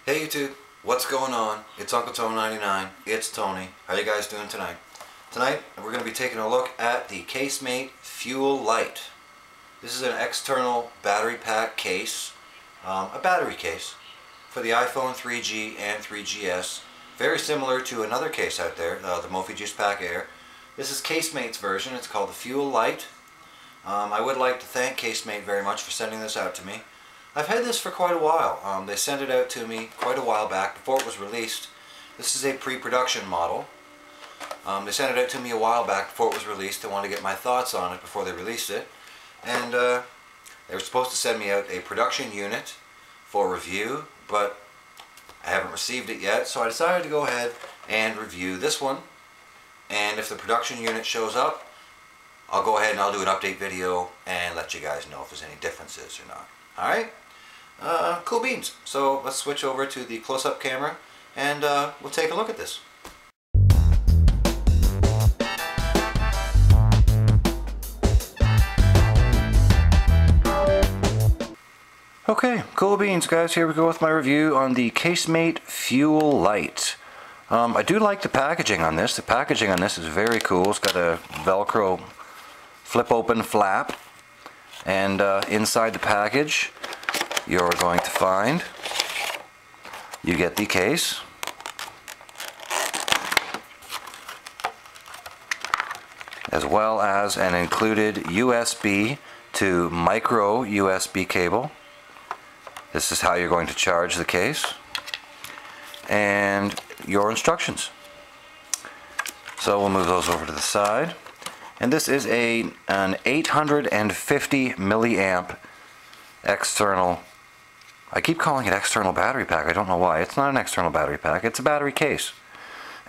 Hey YouTube, what's going on? It's Uncle Tone99. It's Tony. How you guys doing tonight? Tonight we're going to be taking a look at the Case-Mate Fuel Lite. This is an external battery pack case, a battery case for the iPhone 3G and 3GS. Very similar to another case out there, the Mophie Juice Pack Air. This is Case-Mate's version. It's called the Fuel Lite. I would like to thank Case-Mate very much for sending this out to me. I've had this for quite a while. They sent it out to me quite a while back before it was released. This is a pre-production model. They sent it out to me a while back before it was released. They wanted to get my thoughts on it before they released it. And they were supposed to send me out a production unit for review, but I haven't received it yet, so I decided to go ahead and review this one. And if the production unit shows up, I'll go ahead and I'll do an update video and let you guys know if there's any differences or not. Alright? Cool beans. So let's switch over to the close-up camera and we'll take a look at this. Okay, cool beans guys, here we go with my review on the Case-Mate Fuel Lite. I do like the packaging on this. The packaging on this is very cool. It's got a Velcro flip open flap, and inside the package you're going to find, you get the case, as well as an included USB to micro USB cable. This is how you're going to charge the case, and your instructions. So we'll move those over to the side. And this is an 850 milliamp external, I keep calling it external battery pack, I don't know why. It's not an external battery pack, it's a battery case.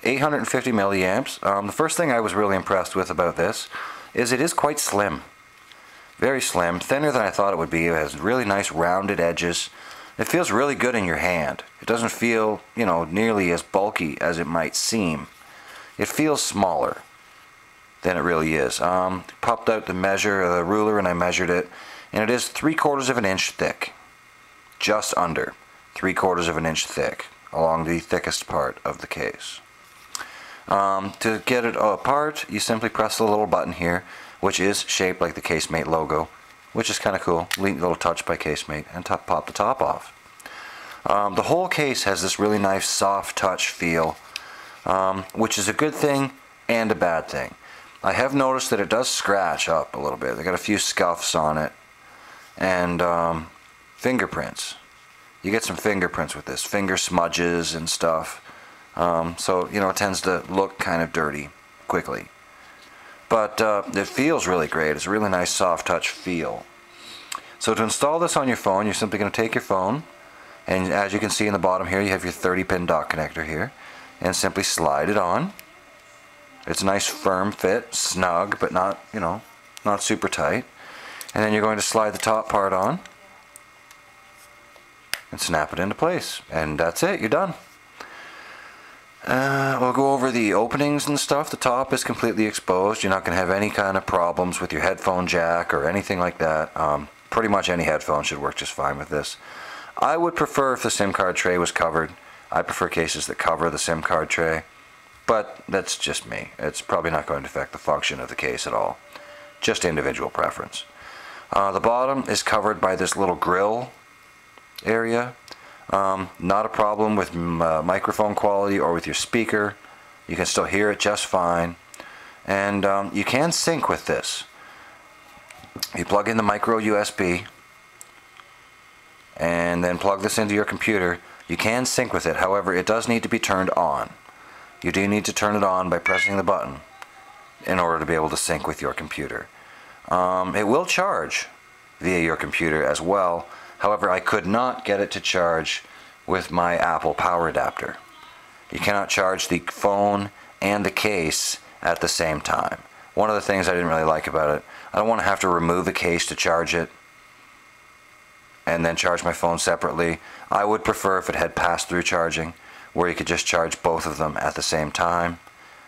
850 milliamps. The first thing I was really impressed with about this is it is quite slim. Very slim, thinner than I thought it would be. It has really nice rounded edges. It feels really good in your hand. It doesn't feel, nearly as bulky as it might seem. It feels smaller than it really is. Popped out the ruler, and I measured it, and it is 3/4 of an inch thick. Just under 3/4 of an inch thick along the thickest part of the case. To get it apart, you simply press the little button here, which is shaped like the Case-Mate logo, which is kind of cool. Neat little touch by Case-Mate, and pop the top off. The whole case has this really nice soft touch feel, which is a good thing and a bad thing. I have noticed that it does scratch up a little bit. I got a few scuffs on it, and fingerprints. You get some fingerprints with this, finger smudges and stuff. So it tends to look kind of dirty quickly. But it feels really great. It's a really nice soft touch feel. So to install this on your phone, you're simply going to take your phone, and as you can see in the bottom here, you have your 30-pin dock connector here, and simply slide it on. It's a nice firm fit, snug, but not, not super tight. And then you're going to slide the top part on and snap it into place. And that's it, you're done. We'll go over the openings and stuff. The top is completely exposed. You're not going to have any kind of problems with your headphone jack or anything like that. Pretty much any headphone should work just fine with this. I would prefer if the SIM card tray was covered. I prefer cases that cover the SIM card tray. But that's just me. It's probably not going to affect the function of the case at all. Just individual preference. The bottom is covered by this little grill area. Not a problem with microphone quality or with your speaker. You can still hear it just fine. And you can sync with this. You plug in the micro USB and then plug this into your computer. You can sync with it. However, it does need to be turned on. You do need to turn it on by pressing the button in order to be able to sync with your computer. It will charge via your computer as well. However, I could not get it to charge with my Apple power adapter. You cannot charge the phone and the case at the same time. One of the things I didn't really like about it, I don't want to have to remove the case to charge it and then charge my phone separately. I would prefer if it had pass-through charging, where you could just charge both of them at the same time.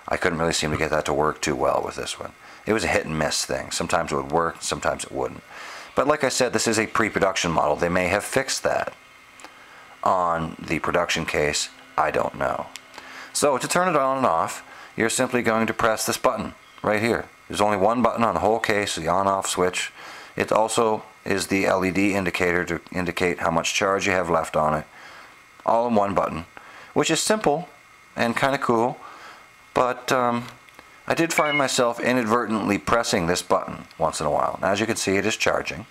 I couldn't really seem to get that to work too well with this one. It was a hit and miss thing. Sometimes it would work, sometimes it wouldn't. But like I said, this is a pre-production model. They may have fixed that. on the production case, I don't know. So to turn it on and off, you're simply going to press this button right here. There's only one button on the whole case, the on-off switch. It also is the LED indicator to indicate how much charge you have left on it. All in one button, which is simple and kind of cool, but I did find myself inadvertently pressing this button once in a while. Now, as you can see, it is charging.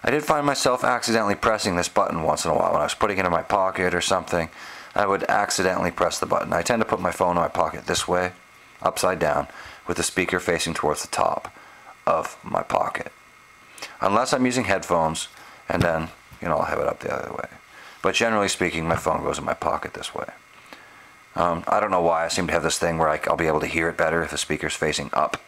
I did find myself accidentally pressing this button once in a while. When I was putting it in my pocket or something, I would accidentally press the button. I tend to put my phone in my pocket this way, upside down, with the speaker facing towards the top of my pocket. Unless I'm using headphones, and then, I'll have it up the other way. But generally speaking, my phone goes in my pocket this way. I don't know why. I seem to have this thing where I'll be able to hear it better if the speaker's facing up.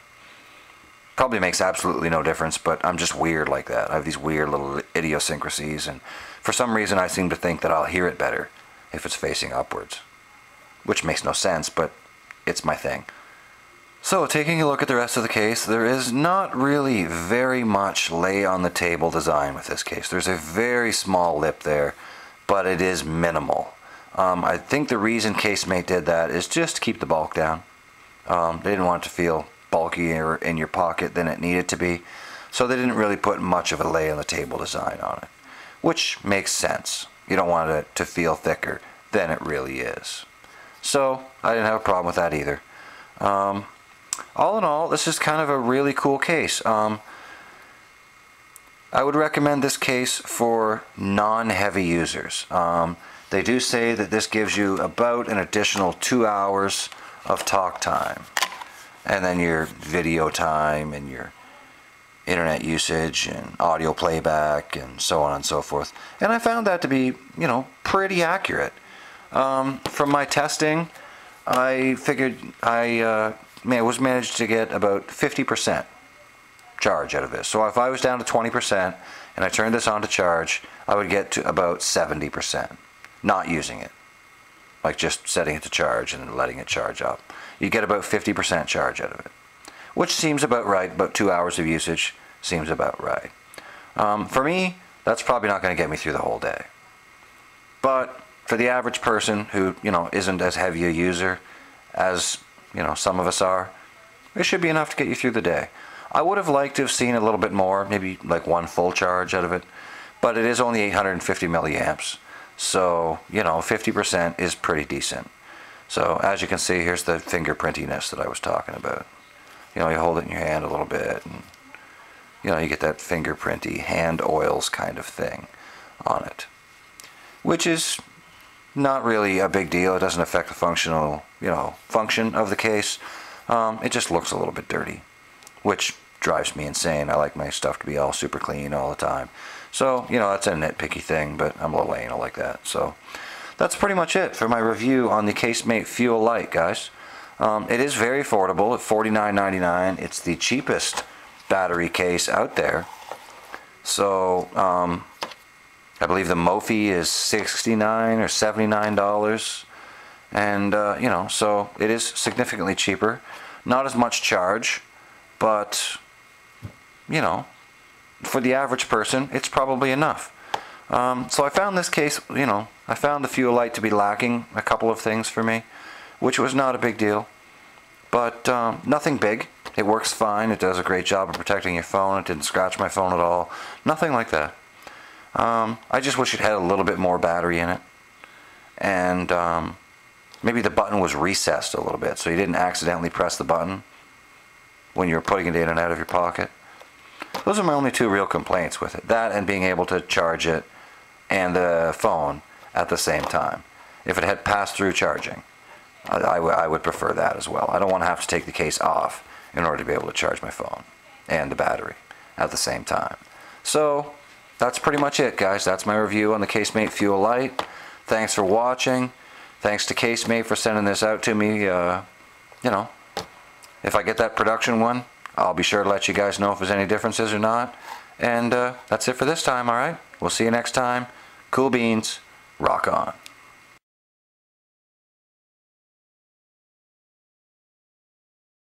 Probably makes absolutely no difference, but I'm just weird like that. I have these weird little idiosyncrasies, and for some reason I seem to think that I'll hear it better if it's facing upwards. Which makes no sense, but it's my thing. So, taking a look at the rest of the case, there is not really very much lay on the table design with this case. There's a very small lip there, but it is minimal. I think the reason Case-Mate did that is just to keep the bulk down. They didn't want it to feel bulkier in your pocket than it needed to be, so they didn't really put much of a lay on the table design on it, which makes sense. You don't want it to feel thicker than it really is. So I didn't have a problem with that either. All in all, this is kind of a really cool case. I would recommend this case for non-heavy users. They do say that this gives you about an additional 2 hours of talk time, and then your video time and your internet usage and audio playback and so on and so forth. And I found that to be, pretty accurate. From my testing, I figured I was managed to get about 50% charge out of this. So if I was down to 20% and I turned this on to charge, I would get to about 70%. Not using it, like just setting it to charge and letting it charge up. You get about 50% charge out of it, which seems about right. About 2 hours of usage seems about right. For me, that's probably not going to get me through the whole day. But for the average person who, isn't as heavy a user as, some of us are, it should be enough to get you through the day. I would have liked to have seen a little bit more, maybe like one full charge out of it, but it is only 850 milliamps. So, 50% is pretty decent. So, as you can see, here's the fingerprintiness that I was talking about. You hold it in your hand a little bit, and, you get that fingerprinty, hand oils kind of thing on it. Which is not really a big deal. It doesn't affect the functional, function of the case. It just looks a little bit dirty, which drives me insane. I like my stuff to be all super clean all the time. So, that's a nitpicky thing, but I'm a little anal like that. So, that's pretty much it for my review on the Case-Mate Fuel Lite, guys. It is very affordable at $49.99. It's the cheapest battery case out there. So, I believe the Mophie is $69 or $79. And, so it is significantly cheaper. Not as much charge, but, for the average person, it's probably enough. So I found this case, I found the Fuel Lite to be lacking a couple of things for me, which was not a big deal. But nothing big. It works fine. It does a great job of protecting your phone. It didn't scratch my phone at all. Nothing like that. I just wish it had a little bit more battery in it. And maybe the button was recessed a little bit, so you didn't accidentally press the button when you were putting it in and out of your pocket. Those are my only two real complaints with it. That and being able to charge it and the phone at the same time. If it had pass-through charging, I would prefer that as well. I don't want to have to take the case off in order to be able to charge my phone and the battery at the same time. So, that's pretty much it, guys. That's my review on the Case-Mate Fuel Lite. Thanks for watching. Thanks to Case-Mate for sending this out to me. If I get that production one, I'll be sure to let you guys know if there's any differences or not. And that's it for this time, alright? We'll see you next time. Cool beans. Rock on.